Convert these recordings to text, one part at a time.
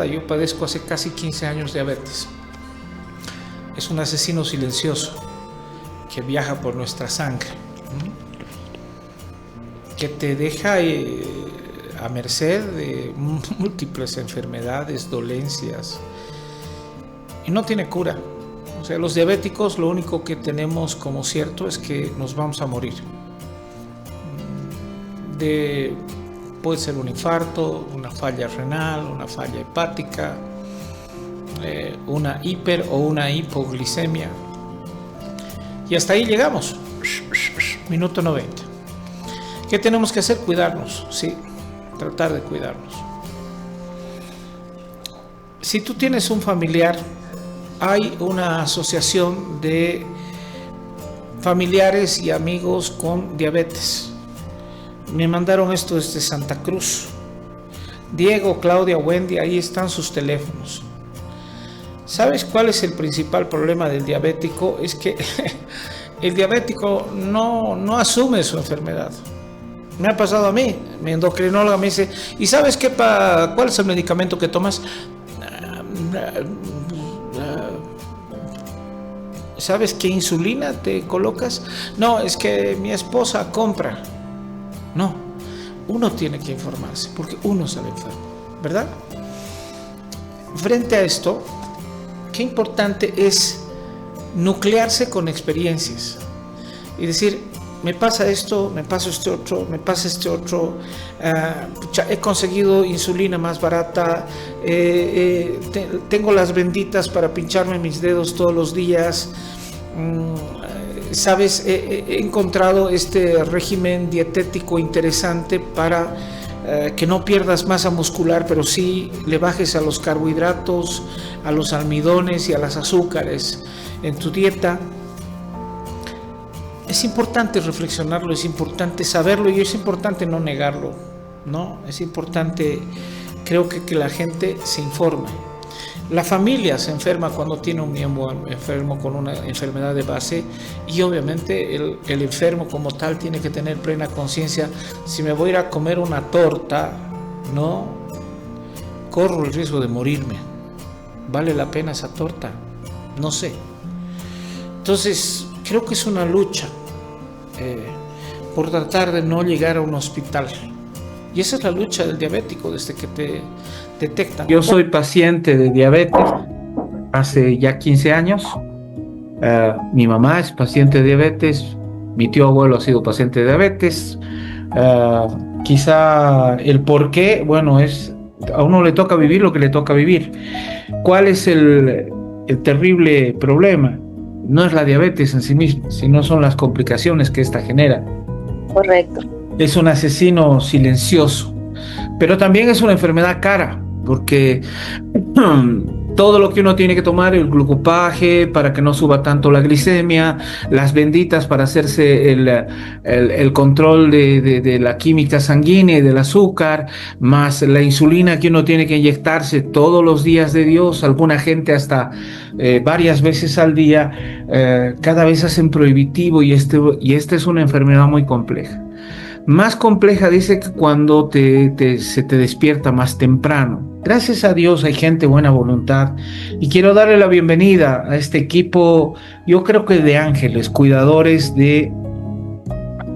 Yo padezco hace casi 15 años diabetes. Es un asesino silencioso que viaja por nuestra sangre, que te deja a merced de múltiples enfermedades, dolencias, y no tiene cura. O sea, los diabéticos lo único que tenemos como cierto es que nos vamos a morir. Puede ser un infarto, una falla renal, una falla hepática, una hiper o una hipoglicemia. Y hasta ahí llegamos. Minuto 90. ¿Qué tenemos que hacer? Cuidarnos, sí, tratar de cuidarnos. Si tú tienes un familiar, hay una asociación de familiares y amigos con diabetes. Me mandaron esto desde Santa Cruz. Diego, Claudia, Wendy, ahí están sus teléfonos. ¿Sabes cuál es el principal problema del diabético? Es que el diabético no asume su enfermedad. Me ha pasado a mí. Mi endocrinóloga me dice, ¿y sabes qué cuál es el medicamento que tomas? ¿Sabes qué insulina te colocas? No, es que mi esposa compra. No, uno tiene que informarse porque uno sale enfermo, ¿verdad? Frente a esto, qué importante es nuclearse con experiencias y decir, me pasa esto, me pasa este otro, me pasa este otro, he conseguido insulina más barata, tengo las benditas para pincharme mis dedos todos los días. Sabes, he encontrado este régimen dietético interesante para que no pierdas masa muscular, pero sí le bajes a los carbohidratos, a los almidones y a las azúcares en tu dieta. Es importante reflexionarlo, es importante saberlo y es importante no negarlo, ¿no? Es importante, creo que la gente se informe. La familia se enferma cuando tiene un miembro enfermo con una enfermedad de base y obviamente el enfermo como tal tiene que tener plena conciencia. Si me voy a ir a comer una torta, no, corro el riesgo de morirme. ¿Vale la pena esa torta? No sé. Entonces, creo que es una lucha por tratar de no llegar a un hospital. Y esa es la lucha del diabético desde que te detectan. Yo soy paciente de diabetes hace ya 15 años. Mi mamá es paciente de diabetes. Mi tío abuelo ha sido paciente de diabetes. Quizá el por qué, bueno, es a uno le toca vivir lo que le toca vivir. ¿Cuál es el terrible problema? No es la diabetes en sí misma, sino son las complicaciones que esta genera. Correcto. Es un asesino silencioso, pero también es una enfermedad cara, porque todo lo que uno tiene que tomar, el glucopaje para que no suba tanto la glicemia, las benditas para hacerse el control de la química sanguínea y del azúcar, más la insulina que uno tiene que inyectarse todos los días de Dios, alguna gente hasta varias veces al día, cada vez hacen prohibitivo y esta es una enfermedad muy compleja. Más compleja, dice, que cuando se te despierta más temprano. Gracias a Dios hay gente de buena voluntad y quiero darle la bienvenida a este equipo, yo creo que de ángeles, cuidadores de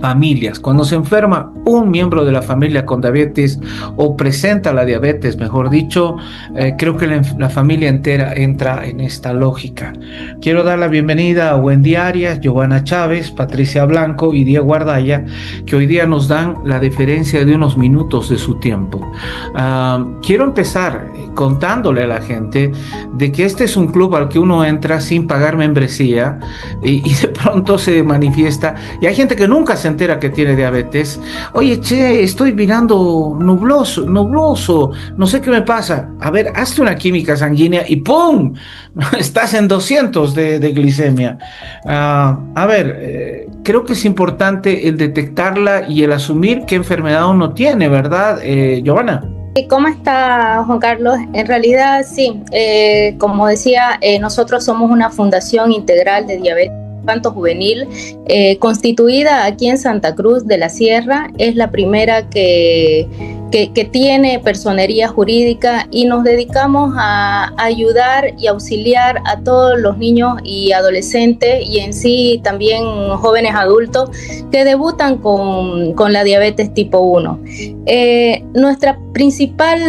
familias. Cuando se enferma un miembro de la familia con diabetes o presenta la diabetes, mejor dicho, creo que la familia entera entra en esta lógica. Quiero dar la bienvenida a Wendy Arias, Giovanna Chávez, Patricia Blanco y Diego Ardaya, que hoy día nos dan la deferencia de unos minutos de su tiempo. Quiero empezar contándole a la gente de que este es un club al que uno entra sin pagar membresía y de pronto se manifiesta, y hay gente que nunca se entera que tiene diabetes. Oye, che, estoy mirando nubloso, no sé qué me pasa. A ver, hazte una química sanguínea y ¡pum! Estás en 200 de glicemia. Creo que es importante el detectarla y el asumir qué enfermedad uno tiene, ¿verdad, Giovanna? ¿Cómo está, Juan Carlos? En realidad, sí. Como decía, nosotros somos una fundación integral de diabetes infanto-juvenil constituida aquí en Santa Cruz de la Sierra. Es la primera que que tiene personería jurídica y nos dedicamos a ayudar y auxiliar a todos los niños y adolescentes y en sí también jóvenes adultos que debutan con la diabetes tipo 1. Nuestra principal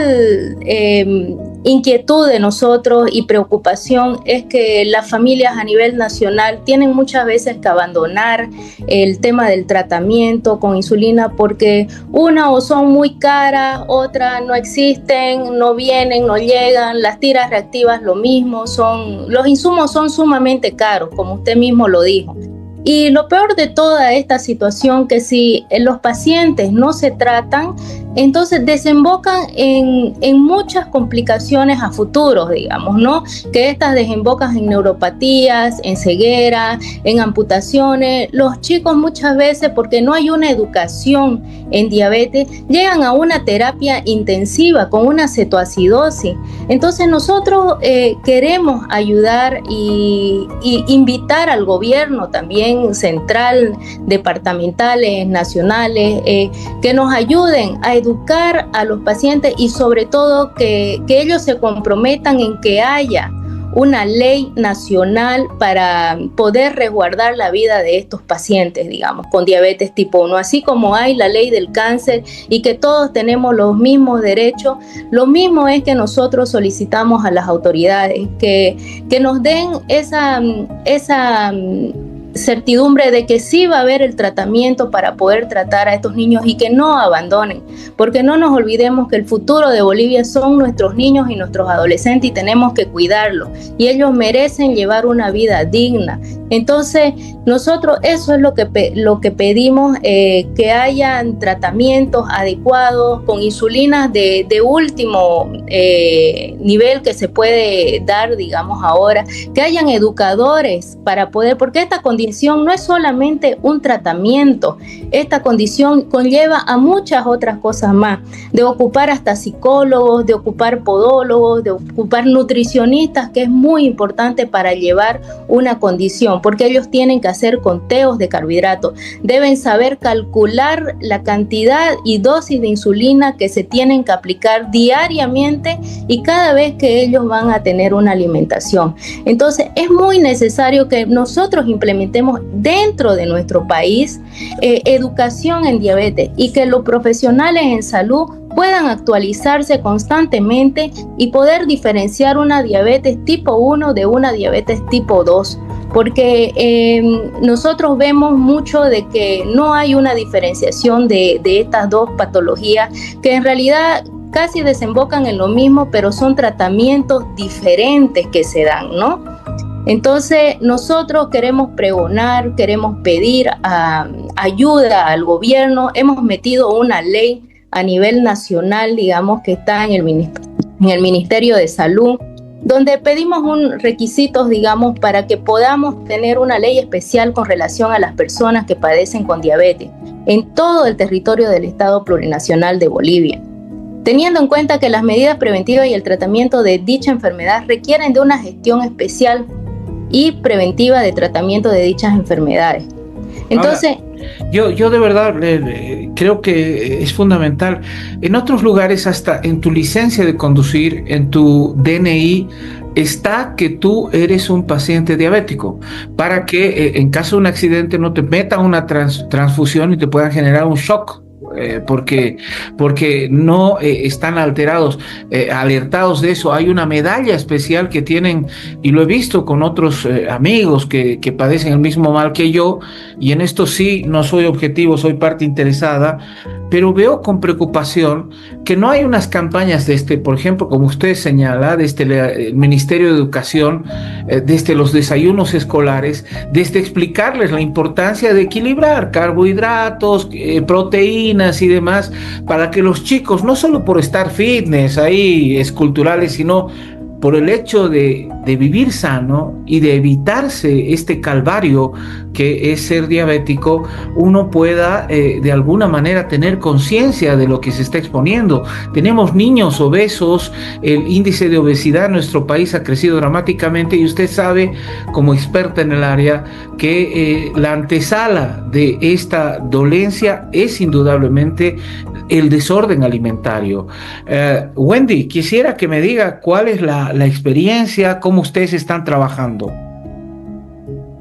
inquietud de nosotros y preocupación es que las familias a nivel nacional tienen muchas veces que abandonar el tema del tratamiento con insulina porque una o son muy caras, otras no existen, no vienen, no llegan, las tiras reactivas lo mismo, los insumos son sumamente caros, como usted mismo lo dijo. Y lo peor de toda esta situación que si los pacientes no se tratan, entonces desembocan en muchas complicaciones a futuro, digamos, ¿no? Que estas desembocan en neuropatías, en ceguera, en amputaciones. Los chicos muchas veces, porque no hay una educación en diabetes, llegan a una terapia intensiva con una cetoacidosis. Entonces nosotros queremos ayudar y invitar al gobierno también central, departamentales, nacionales, que nos ayuden a educar a los pacientes y sobre todo que ellos se comprometan en que haya una ley nacional para poder resguardar la vida de estos pacientes, digamos, con diabetes tipo 1, así como hay la ley del cáncer y que todos tenemos los mismos derechos. Lo mismo es que nosotros solicitamos a las autoridades que nos den esa certidumbre de que sí va a haber el tratamiento para poder tratar a estos niños y que no abandonen, porque no nos olvidemos que el futuro de Bolivia son nuestros niños y nuestros adolescentes y tenemos que cuidarlos y ellos merecen llevar una vida digna. Entonces nosotros eso es lo que pedimos, que hayan tratamientos adecuados con insulinas de último nivel que se puede dar, digamos ahora, que hayan educadores para poder, porque esta condición no es solamente un tratamiento, esta condición conlleva a muchas otras cosas más, de ocupar hasta psicólogos, de ocupar podólogos, de ocupar nutricionistas, que es muy importante para llevar una condición, porque ellos tienen que hacer conteos de carbohidratos, deben saber calcular la cantidad y dosis de insulina que se tienen que aplicar diariamente y cada vez que ellos van a tener una alimentación. Entonces es muy necesario que nosotros implementemos dentro de nuestro país educación en diabetes y que los profesionales en salud puedan actualizarse constantemente y poder diferenciar una diabetes tipo 1 de una diabetes tipo 2, porque nosotros vemos mucho de que no hay una diferenciación de estas dos patologías que en realidad casi desembocan en lo mismo, pero son tratamientos diferentes que se dan, ¿no? Entonces nosotros queremos pregonar, queremos pedir ayuda al gobierno, hemos metido una ley a nivel nacional, digamos, que está en el Ministerio de Salud, donde pedimos requisitos, digamos, para que podamos tener una ley especial con relación a las personas que padecen con diabetes en todo el territorio del Estado Plurinacional de Bolivia, teniendo en cuenta que las medidas preventivas y el tratamiento de dicha enfermedad requieren de una gestión especial y preventiva de tratamiento de dichas enfermedades. Entonces, ahora, yo de verdad creo que es fundamental. En otros lugares, hasta en tu licencia de conducir, en tu DNI, está que tú eres un paciente diabético, para que en caso de un accidente no te metan una transfusión y te puedan generar un shock. Porque no están alertados de eso. Hay una medalla especial que tienen, y lo he visto con otros amigos que padecen el mismo mal que yo, y en esto sí no soy objetivo, soy parte interesada, pero veo con preocupación que no hay unas campañas por ejemplo, como usted señala, desde el Ministerio de Educación, desde los desayunos escolares, desde explicarles la importancia de equilibrar carbohidratos, proteínas y demás, para que los chicos, no solo por estar fitness ahí, esculturales, sino por el hecho de vivir sano y de evitarse este calvario que es ser diabético, uno pueda de alguna manera tener conciencia de lo que se está exponiendo. Tenemos niños obesos, el índice de obesidad en nuestro país ha crecido dramáticamente, y usted sabe, como experta en el área, que la antesala de esta dolencia es indudablemente el desorden alimentario. Wendy, quisiera que me diga cuál es la experiencia, cómo ustedes están trabajando.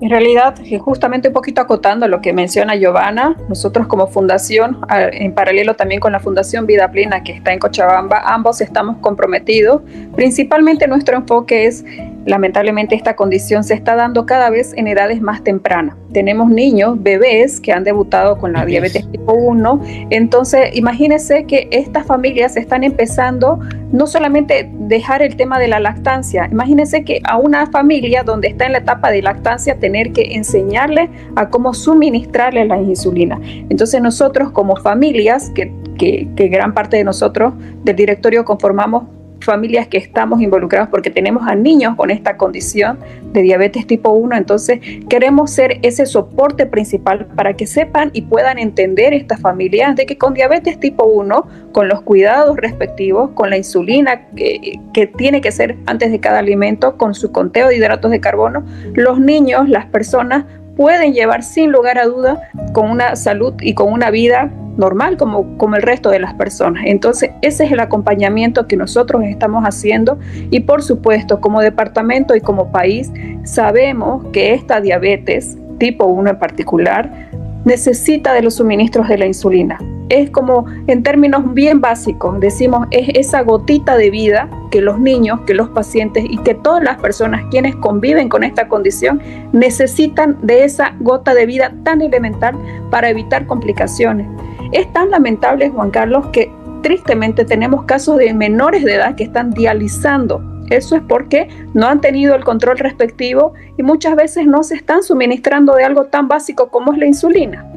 En realidad, justamente un poquito acotando lo que menciona Giovanna, nosotros como fundación, en paralelo también con la Fundación Vida Plena que está en Cochabamba, ambos estamos comprometidos. Principalmente nuestro enfoque es, lamentablemente esta condición se está dando cada vez en edades más tempranas. Tenemos niños, bebés que han debutado con la diabetes tipo 1, entonces imagínense que estas familias están empezando no solamente dejar el tema de la lactancia, imagínense que a una familia donde está en la etapa de lactancia tener que enseñarle a cómo suministrarle la insulina. Entonces nosotros como familias, que gran parte de nosotros del directorio conformamos familias que estamos involucrados porque tenemos a niños con esta condición de diabetes tipo 1, entonces queremos ser ese soporte principal para que sepan y puedan entender estas familias de que con diabetes tipo 1, con los cuidados respectivos, con la insulina que tiene que ser antes de cada alimento, con su conteo de hidratos de carbono, los niños, las personas pueden llevar sin lugar a duda con una salud y con una vida normal como el resto de las personas. Entonces ese es el acompañamiento que nosotros estamos haciendo, y por supuesto como departamento y como país sabemos que esta diabetes tipo 1 en particular necesita de los suministros de la insulina. Es como, en términos bien básicos, decimos, es esa gotita de vida que los niños, que los pacientes y que todas las personas quienes conviven con esta condición necesitan de esa gota de vida tan elemental para evitar complicaciones. Es tan lamentable, Juan Carlos, que tristemente tenemos casos de menores de edad que están dializando. Eso es porque no han tenido el control respectivo y muchas veces no se están suministrando de algo tan básico como es la insulina.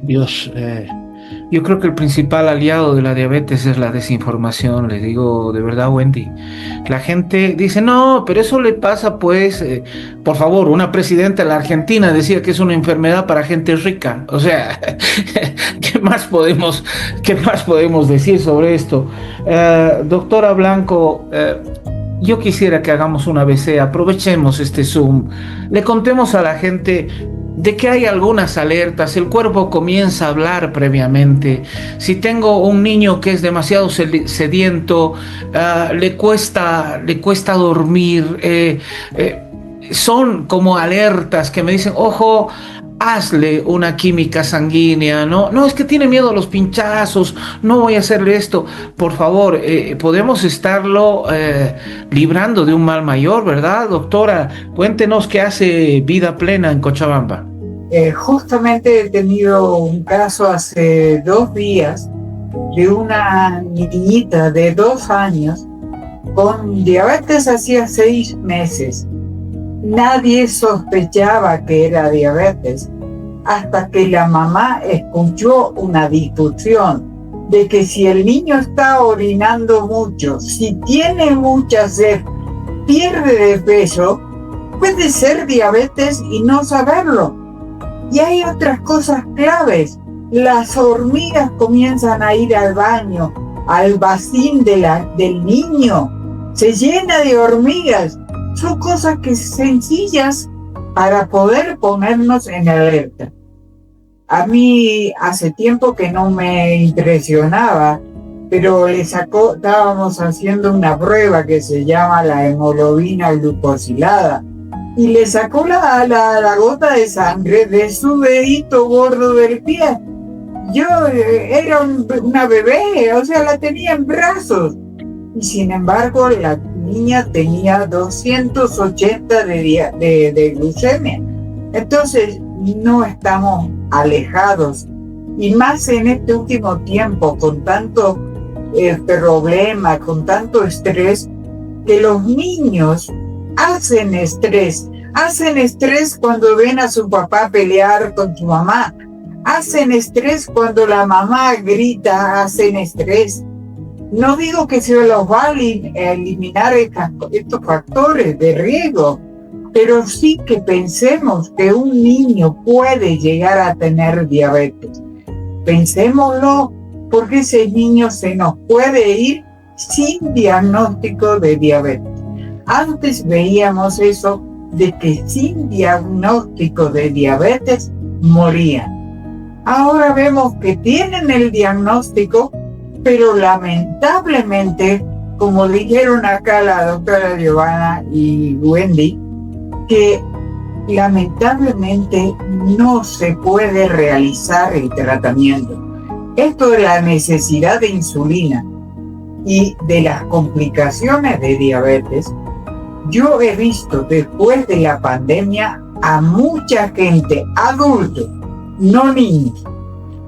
Dios, yo creo que el principal aliado de la diabetes es la desinformación, le digo de verdad, Wendy. La gente dice, no, pero eso le pasa pues, por favor, una presidenta de la Argentina decía que es una enfermedad para gente rica. O sea, ¿qué más podemos decir sobre esto? Doctora Blanco, yo quisiera que hagamos una ABC, aprovechemos este Zoom, le contemos a la gente de que hay algunas alertas, el cuerpo comienza a hablar previamente. Si tengo un niño que es demasiado sediento, le cuesta dormir, son como alertas que me dicen, ojo, hazle una química sanguínea, no, es que tiene miedo a los pinchazos, no voy a hacerle esto. Por favor, podemos estarlo librando de un mal mayor, ¿verdad, doctora? Cuéntenos qué hace Vida Plena en Cochabamba. Justamente he tenido un caso hace 2 días de una niñita de 2 años con diabetes hacía 6 meses. Nadie sospechaba que era diabetes hasta que la mamá escuchó una discusión de que si el niño está orinando mucho, si tiene mucha sed, pierde de peso, puede ser diabetes y no saberlo. Y hay otras cosas claves. Las hormigas comienzan a ir al baño, al bacín del niño. Se llena de hormigas. Son cosas que sencillas para poder ponernos en alerta. A mí hace tiempo que no me impresionaba, pero estábamos haciendo una prueba que se llama la hemoglobina glucosilada, y le sacó la gota de sangre de su dedito gordo del pie. Yo era una bebé, o sea, la tenía en brazos, y sin embargo la niña tenía 280 de glucemia. Entonces no estamos alejados, y más en este último tiempo con tanto problema, con tanto estrés, que los niños hacen estrés cuando ven a su papá pelear con su mamá, hacen estrés cuando la mamá grita, hacen estrés. No digo que se los va a eliminar estos factores de riesgo, pero sí que pensemos que un niño puede llegar a tener diabetes. Pensémoslo, porque ese niño se nos puede ir sin diagnóstico de diabetes. Antes veíamos eso de que sin diagnóstico de diabetes morían. Ahora vemos que tienen el diagnóstico, pero lamentablemente, como dijeron acá la doctora Giovanna y Wendy, que lamentablemente no se puede realizar el tratamiento. Esto de la necesidad de insulina y de las complicaciones de diabetes, yo he visto después de la pandemia a mucha gente, adultos, no niños,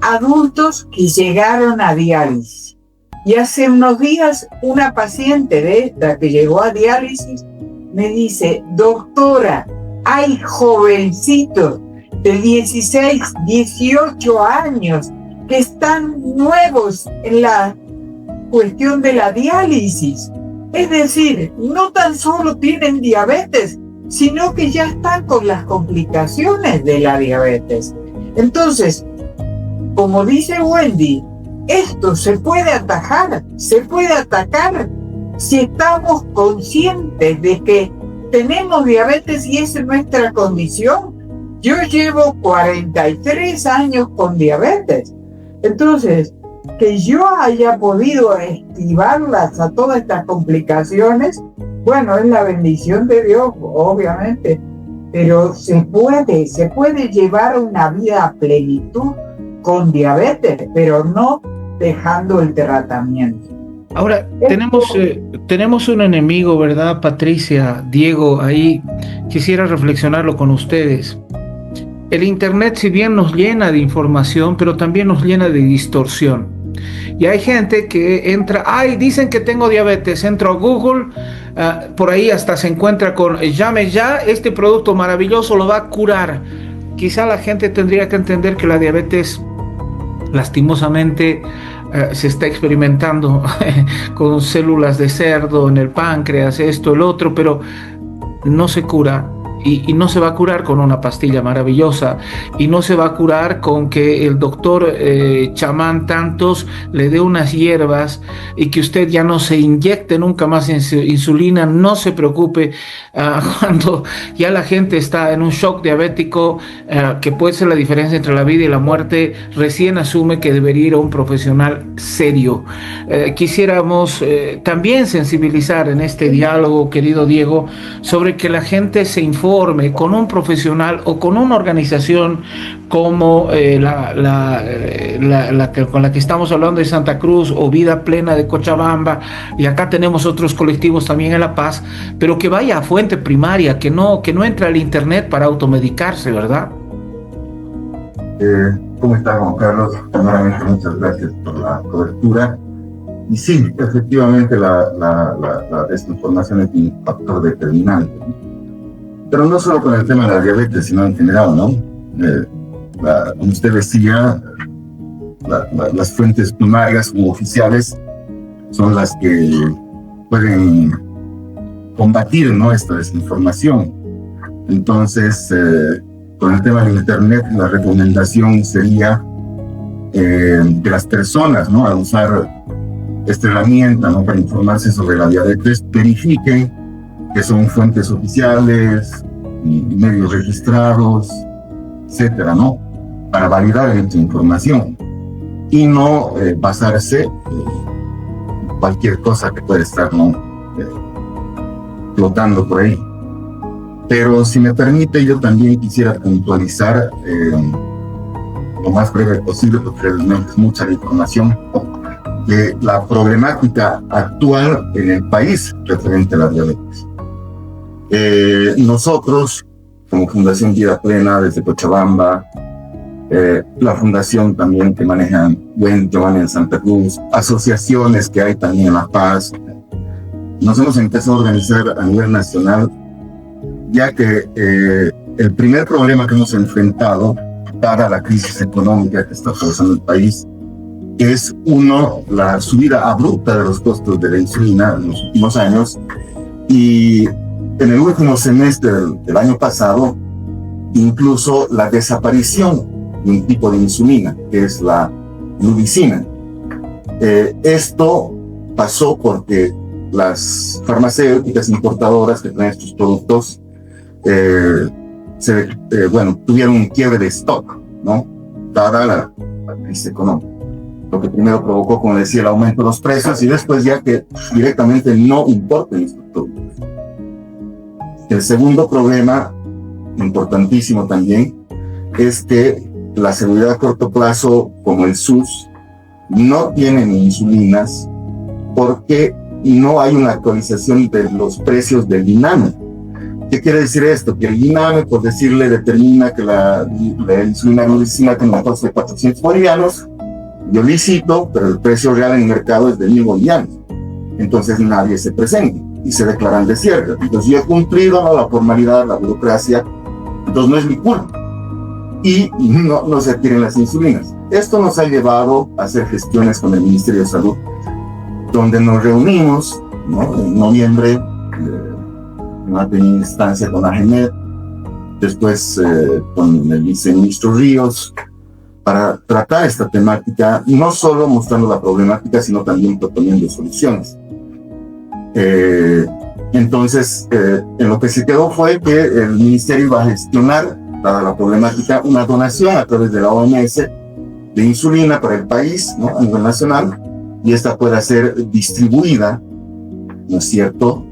adultos que llegaron a diálisis. Y hace unos días una paciente de esta que llegó a diálisis me dice: doctora, hay jovencitos de 16, 18 años que están nuevos en la cuestión de la diálisis. Es decir, no tan solo tienen diabetes, sino que ya están con las complicaciones de la diabetes. Entonces, como dice Wendy, esto se puede atajar, se puede atacar si estamos conscientes de que tenemos diabetes y esa es nuestra condición. Yo llevo 43 años con diabetes. Entonces, que yo haya podido esquivarlas a todas estas complicaciones, bueno, es la bendición de Dios, obviamente, pero se puede llevar una vida a plenitud con diabetes, pero no dejando el tratamiento. Ahora, tenemos un enemigo, ¿verdad, Patricia, Diego? Ahí quisiera reflexionarlo con ustedes. El Internet, si bien nos llena de información, pero también nos llena de distorsión. Y hay gente que entra, dicen que tengo diabetes, entro a Google, por ahí hasta se encuentra con, llame ya, este producto maravilloso lo va a curar. Quizá la gente tendría que entender que la diabetes, lastimosamente, se está experimentando con células de cerdo en el páncreas, esto, el otro, pero no se cura. Y no se va a curar con una pastilla maravillosa, y no se va a curar con que el doctor chamán tantos le dé unas hierbas y que usted ya no se inyecte nunca más insulina. No se preocupe, cuando ya la gente está en un shock diabético, que puede ser la diferencia entre la vida y la muerte, recién asume que debería ir a un profesional serio. Quisiéramos también sensibilizar en este diálogo, querido Diego, sobre que la gente se informe con un profesional o con una organización como con la que estamos hablando de Santa Cruz, o Vida Plena de Cochabamba, y acá tenemos otros colectivos también en La Paz, pero que vaya a fuente primaria, que no entre al Internet para automedicarse, ¿verdad? ¿Cómo está, Juan Carlos? Primeramente, muchas gracias por la cobertura. Y sí, efectivamente la desinformación es un factor determinante, pero no solo con el tema de la diabetes, sino en general, ¿no? Como usted decía, las fuentes primarias u oficiales son las que pueden combatir, ¿no?, esta desinformación. Entonces, con el tema del Internet, la recomendación sería que las personas, ¿no?, al usar esta herramienta, ¿no?, para informarse sobre la diabetes, verifiquen que son fuentes oficiales, medios registrados, etcétera, ¿no?, para validar esta información y no basarse en cualquier cosa que puede estar, ¿no?, flotando por ahí. Pero si me permite, yo también quisiera puntualizar lo más breve posible, porque realmente es mucha información, de la problemática actual en el país referente a la diabetes. Nosotros, como Fundación Vida Plena desde Cochabamba, la fundación también que manejan Giovanna en Santa Cruz, asociaciones que hay también en La Paz, nos hemos empezado a organizar a nivel nacional, ya que el primer problema que hemos enfrentado para la crisis económica que está atravesando el país es la subida abrupta de los costos de la insulina en los últimos años, y en el último semestre del año pasado, incluso la desaparición de un tipo de insulina, que es la nubicina. Esto pasó porque las farmacéuticas importadoras que traen estos productos tuvieron un quiebre de stock, ¿no? Dada la crisis económica. Lo que primero provocó, como decía, el aumento de los precios, y después ya que directamente no importen estos productos. El segundo problema, importantísimo también, es que la seguridad a corto plazo, como el SUS, no tienen insulinas porque no hay una actualización de los precios del INAME. ¿Qué quiere decir esto? Que el INAME, por decirle, determina que la insulina nubicina tiene un costo de 400 bolivianos. Yo licito, pero el precio real en el mercado es de 1.000 bolivianos. Entonces nadie se presenta y se declaran desiertos. Entonces yo he cumplido, ¿no?, la formalidad, la burocracia, entonces no es mi culpa. Y no se adquieren las insulinas. Esto nos ha llevado a hacer gestiones con el Ministerio de Salud, donde nos reunimos, ¿no?, en noviembre, en una primera instancia con AGEMED, después con el viceministro Ríos, para tratar esta temática, no solo mostrando la problemática, sino también proponiendo soluciones. Entonces, en lo que se quedó fue que el ministerio iba a gestionar, dada la problemática, una donación a través de la OMS de insulina para el país, ¿no?, a nivel nacional, y esta pueda ser distribuida, ¿no es cierto?,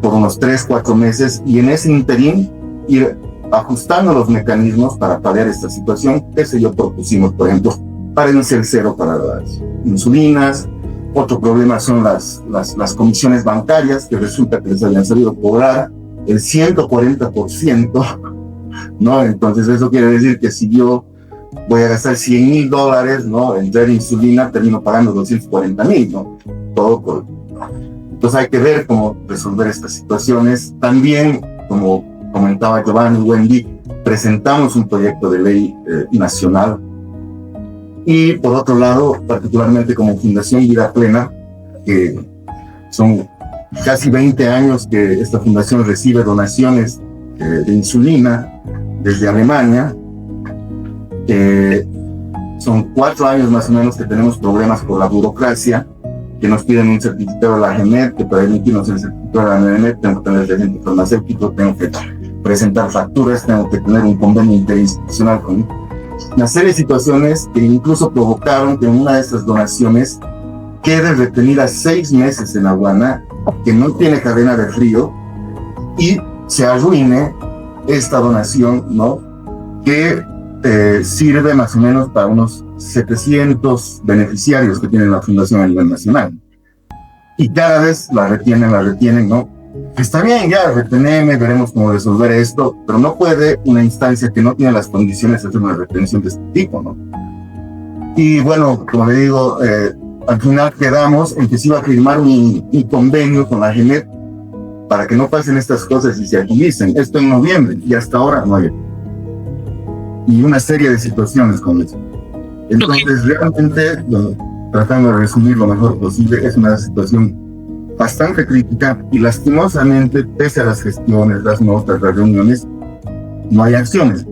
por unos 3-4 meses, y en ese interín ir ajustando los mecanismos para paliar esta situación. Ese yo propusimos, por ejemplo, parencia el cero para las insulinas. Otro problema son las comisiones bancarias, que resulta que les habían sabido cobrar el 140%, ¿no? Entonces eso quiere decir que si yo voy a gastar $100,000, ¿no?, en traer insulina, termino pagando $240,000, ¿no? Todo por... Entonces hay que ver cómo resolver estas situaciones. También, como comentaba Giovanni y Wendy, presentamos un proyecto de ley nacional. Y por otro lado, particularmente como Fundación Vida Plena, que son casi 20 años que esta fundación recibe donaciones de insulina desde Alemania. Son 4 años más o menos que tenemos problemas por la burocracia, que nos piden un certificado de la AGEMED, que para emitirnos el certificado de la AGEMED tengo que tener el agente farmacéutico, tengo que presentar facturas, tengo que tener un convenio interinstitucional con una serie de situaciones que incluso provocaron que una de estas donaciones quede retenida 6 meses en la aduana, que no tiene cadena de frío, y se arruine esta donación, ¿no?, que sirve más o menos para unos 700 beneficiarios que tiene la fundación a nivel nacional. Y cada vez la retienen, ¿no? Está bien, ya reteneme, veremos cómo resolver esto, pero no puede una instancia que no tiene las condiciones de hacer una retención de este tipo, ¿no? Y bueno, como le digo, al final quedamos en que se iba a firmar un convenio con la AGEMED para que no pasen estas cosas y se agilicen. Esto en noviembre, y hasta ahora no hay. Y una serie de situaciones con eso. Entonces, realmente, tratando de resumir lo mejor posible, es una situación bastante crítica, y lastimosamente, pese a las gestiones, las notas, las reuniones, no hay acciones.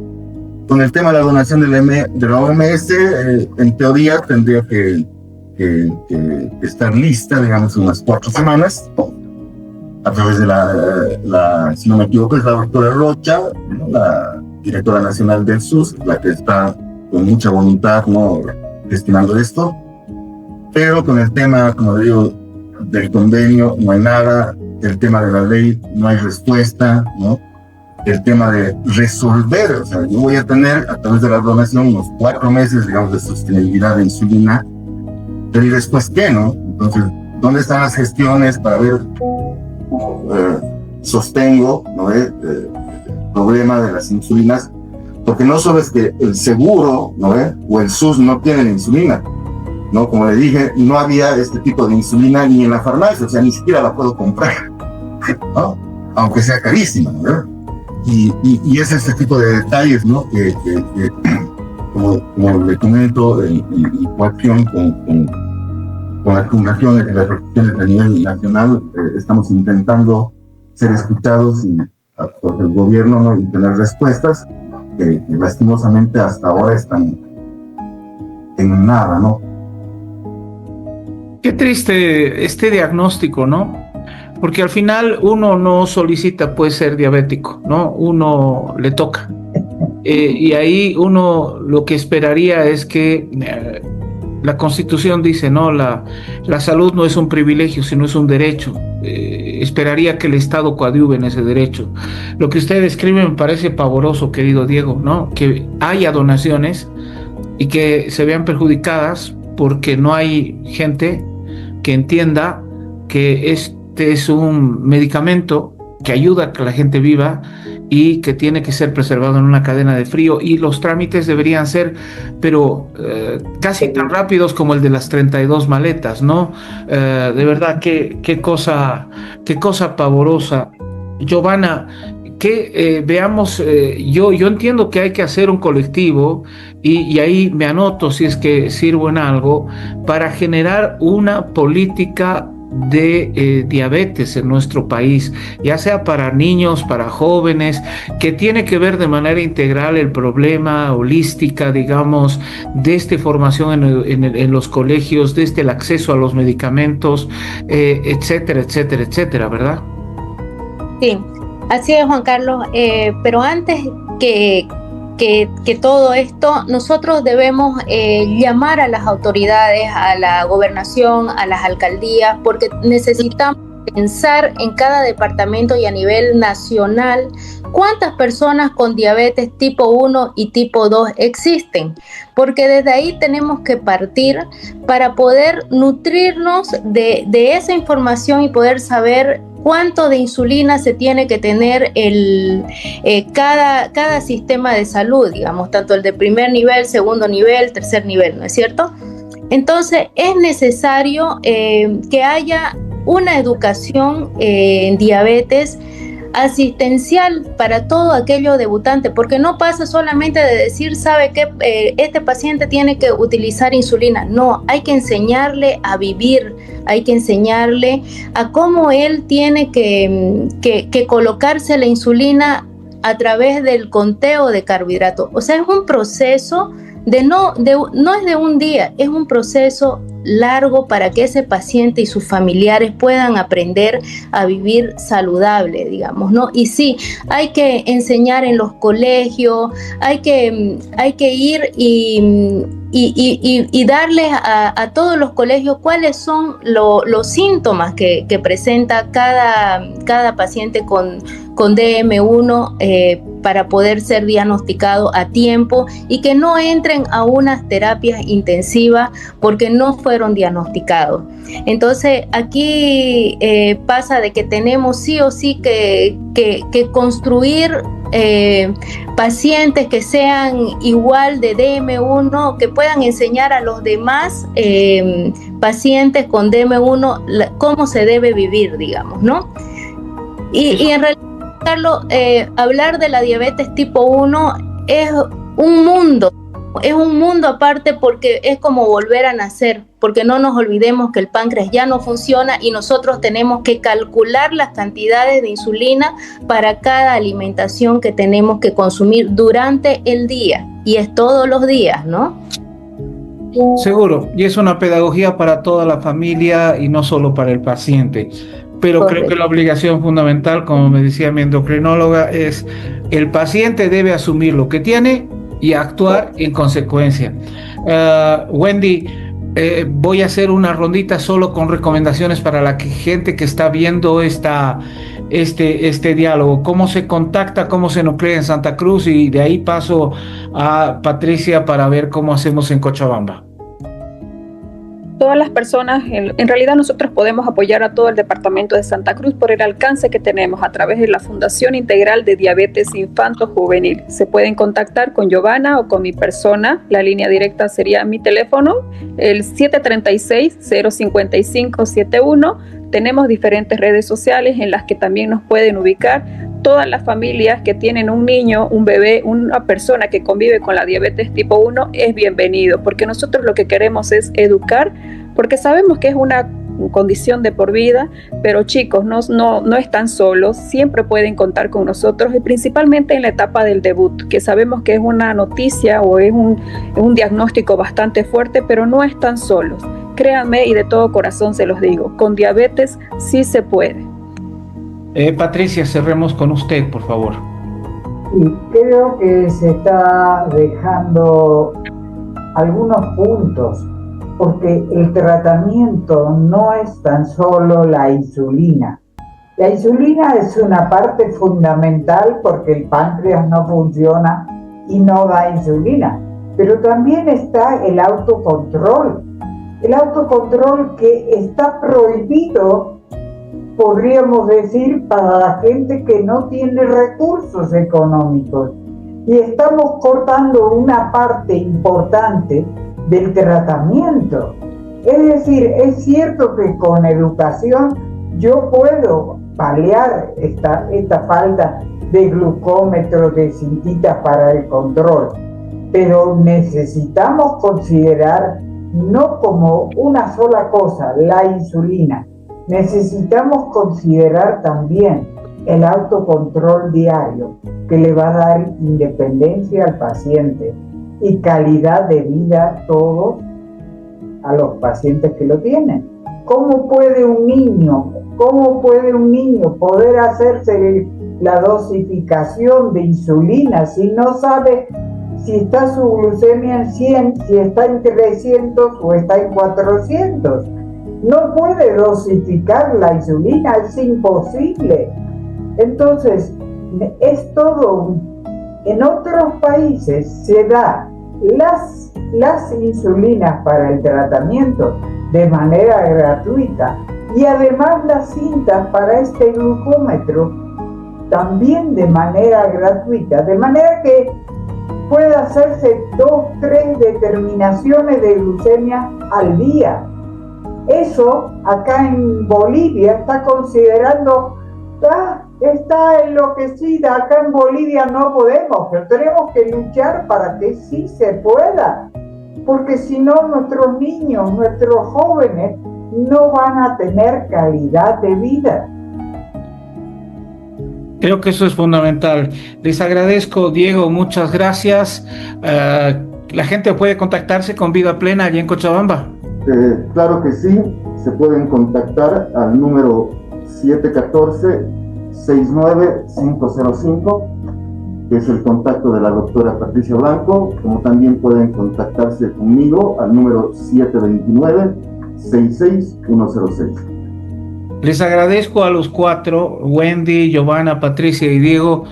Con el tema de la donación de la OMS, en teoría tendría que estar lista, digamos, unas 4 semanas, a través de si no me equivoco, es la doctora Rocha, ¿no?, la directora nacional del SUS, la que está con mucha voluntad, ¿no?, gestionando esto. Pero con el tema, como digo, del convenio no hay nada, el tema de la ley no hay respuesta, ¿no? El tema de resolver, o sea, yo voy a tener a través de la donación unos 4 meses, digamos, de sostenibilidad de insulina, pero ¿y después qué, no? Entonces, ¿dónde están las gestiones para ver sostengo, ¿no?, el problema de las insulinas? Porque no solo es que el seguro, ¿no?, o el SUS no tiene la insulina, ¿no? Como le dije, no había este tipo de insulina ni en la farmacia, o sea, ni siquiera la puedo comprar, ¿no?, aunque sea carísima, ¿no? Y es este tipo de detalles, ¿no?, que como le comento, y coacción con las fundaciones y las asociaciones a nivel nacional, estamos intentando ser escuchados por el gobierno, ¿no? Y tener respuestas que lastimosamente hasta ahora están en nada, ¿no? Qué triste este diagnóstico, ¿no? Porque al final uno no solicita pues ser diabético, ¿no? Uno le toca. Y ahí uno lo que esperaría es que la Constitución dice, ¿no? La salud no es un privilegio, sino es un derecho. Esperaría que el Estado coadyuve en ese derecho. Lo que usted describe me parece pavoroso, querido Diego, ¿no? Que haya donaciones y que se vean perjudicadas porque no hay gente que entienda que este es un medicamento que ayuda a que la gente viva y que tiene que ser preservado en una cadena de frío, y los trámites deberían ser, pero casi tan rápidos como el de las 32 maletas, ¿no? De verdad, qué cosa pavorosa. Giovanna, que veamos, yo entiendo que hay que hacer un colectivo y ahí me anoto si es que sirvo en algo para generar una política de diabetes en nuestro país, ya sea para niños, para jóvenes, que tiene que ver de manera integral el problema holística, digamos, desde formación en los colegios, desde el acceso a los medicamentos, etcétera, etcétera, etcétera, ¿verdad? Sí, así es, Juan Carlos, pero antes que todo esto, nosotros debemos llamar a las autoridades, a la gobernación, a las alcaldías, porque necesitamos pensar en cada departamento y a nivel nacional cuántas personas con diabetes tipo 1 y tipo 2 existen, porque desde ahí tenemos que partir para poder nutrirnos de esa información y poder saber cuánto de insulina se tiene que tener cada sistema de salud, digamos, tanto el de primer nivel, segundo nivel, tercer nivel, ¿no es cierto? Entonces es necesario que haya una educación en diabetes asistencial para todo aquello debutante, porque no pasa solamente de decir, ¿sabe qué? Este paciente tiene que utilizar insulina. No, hay que enseñarle a vivir, hay que enseñarle a cómo él tiene que colocarse la insulina a través del conteo de carbohidratos. O sea, es un proceso no es de un día, es un proceso largo para que ese paciente y sus familiares puedan aprender a vivir saludable, digamos, ¿no? Y sí, hay que enseñar en los colegios, hay que ir y darles a todos los colegios cuáles son los síntomas que presenta cada paciente con DM1 para poder ser diagnosticado a tiempo y que no entren a unas terapias intensivas porque no fueron diagnosticados. Entonces aquí pasa de que tenemos sí o sí que construir pacientes que sean igual de DM1, que puedan enseñar a los demás pacientes con DM1 cómo se debe vivir, digamos, ¿no? Y en realidad, Carlos, hablar de la diabetes tipo 1 es un mundo aparte, porque es como volver a nacer, porque no nos olvidemos que el páncreas ya no funciona y nosotros tenemos que calcular las cantidades de insulina para cada alimentación que tenemos que consumir durante el día, y es todos los días, ¿no? Seguro, y es una pedagogía para toda la familia y no solo para el paciente. Pero correcto. Creo que la obligación fundamental, como me decía mi endocrinóloga, es el paciente debe asumir lo que tiene y actuar en consecuencia. Wendy, voy a hacer una rondita solo con recomendaciones para la gente que está viendo este diálogo. ¿Cómo se contacta, cómo se nuclea en Santa Cruz? Y de ahí paso a Patricia para ver cómo hacemos en Cochabamba. Todas las personas, en realidad nosotros podemos apoyar a todo el departamento de Santa Cruz por el alcance que tenemos a través de la Fundación Integral de Diabetes Infanto-Juvenil. Se pueden contactar con Giovanna o con mi persona. La línea directa sería mi teléfono, el 736-05571. Tenemos diferentes redes sociales en las que también nos pueden ubicar todas las familias que tienen un niño, un bebé, una persona que convive con la diabetes tipo 1 es bienvenido, porque nosotros lo que queremos es educar, porque sabemos que es una condición de por vida, pero chicos, no están solos, siempre pueden contar con nosotros, y principalmente en la etapa del debut, que sabemos que es una noticia o es un diagnóstico bastante fuerte, pero no están solos. Créanme, y de todo corazón se los digo, con diabetes sí se puede. Patricia, cerremos con usted, por favor. Y creo que se está dejando algunos puntos, porque el tratamiento no es tan solo la insulina. La insulina es una parte fundamental porque el páncreas no funciona y no da insulina, pero también está el autocontrol. El autocontrol que está prohibido, podríamos decir, para la gente que no tiene recursos económicos. Y estamos cortando una parte importante del tratamiento. Es decir, es cierto que con educación yo puedo paliar esta falta de glucómetro, de cintitas para el control, pero necesitamos considerar no como una sola cosa la insulina, necesitamos considerar también el autocontrol diario que le va a dar independencia al paciente y calidad de vida a todos, a los pacientes que lo tienen. ¿Cómo puede un niño poder hacerse la dosificación de insulina si no sabe si está su glucemia en 100, si está en 300 o está en 400? No puede dosificar la insulina, es imposible. Entonces, es todo. En otros países se da las insulinas para el tratamiento de manera gratuita y además las cintas para este glucómetro también de manera gratuita, de manera que pueda hacerse 2, 3 determinaciones de glucemia al día. Eso acá en Bolivia está considerando, está enloquecida, acá en Bolivia no podemos, pero tenemos que luchar para que sí se pueda, porque si no nuestros niños, nuestros jóvenes no van a tener calidad de vida. Creo que eso es fundamental. Les agradezco, Diego, muchas gracias. ¿La gente puede contactarse con Vida Plena allá en Cochabamba? Claro que sí, se pueden contactar al número 714-69505, que es el contacto de la doctora Patricia Blanco, como también pueden contactarse conmigo al número 729-66106. Les agradezco a los 4, Wendy, Giovanna, Patricia y Diego.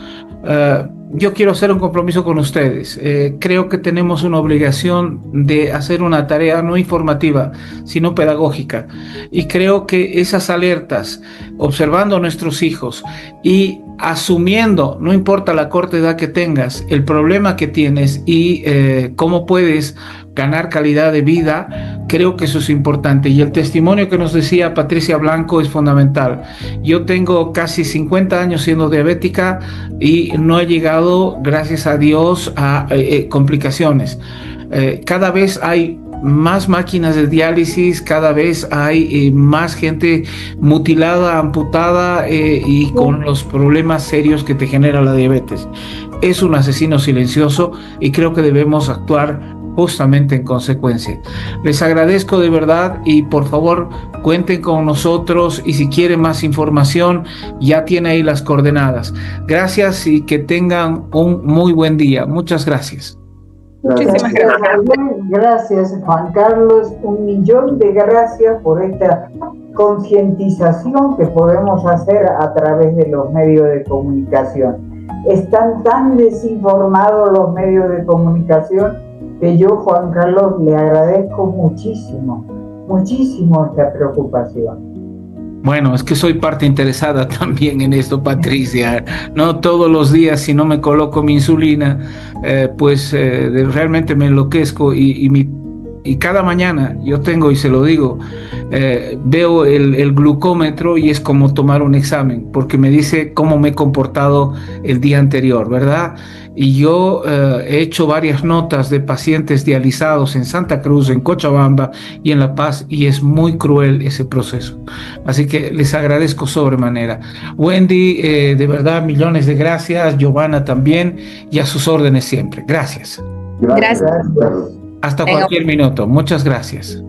Yo quiero hacer un compromiso con ustedes. Creo que tenemos una obligación de hacer una tarea no informativa, sino pedagógica. Y creo que esas alertas, observando a nuestros hijos y asumiendo, no importa la corta edad que tengas, el problema que tienes y cómo puedes ganar calidad de vida, creo que eso es importante. Y el testimonio que nos decía Patricia Blanco es fundamental. Yo tengo casi 50 años siendo diabética y no he llegado, gracias a Dios, a complicaciones. Cada vez hay más máquinas de diálisis, cada vez hay más gente mutilada, amputada y con los problemas serios que te genera la diabetes. Es un asesino silencioso y creo que debemos actuar justamente en consecuencia. Les agradezco de verdad y por favor cuenten con nosotros, y si quieren más información ya tiene ahí las coordenadas. Gracias y que tengan un muy buen día. Muchas gracias. Muchísimas gracias. Gracias, Juan Carlos. 1.000.000 de gracias por esta concientización que podemos hacer a través de los medios de comunicación. Están tan desinformados los medios de comunicación que yo, Juan Carlos, le agradezco muchísimo esta preocupación. Bueno, es que soy parte interesada también en esto, Patricia. No todos los días, si no me coloco mi insulina, realmente me enloquezco y y cada mañana yo tengo, y se lo digo, veo el glucómetro y es como tomar un examen, porque me dice cómo me he comportado el día anterior, ¿verdad? Y yo he hecho varias notas de pacientes dializados en Santa Cruz, en Cochabamba y en La Paz, y es muy cruel ese proceso. Así que les agradezco sobremanera. Wendy, de verdad, millones de gracias. Giovanna también, y a sus órdenes siempre. Gracias. Gracias. Hasta cualquier minuto. Muchas gracias.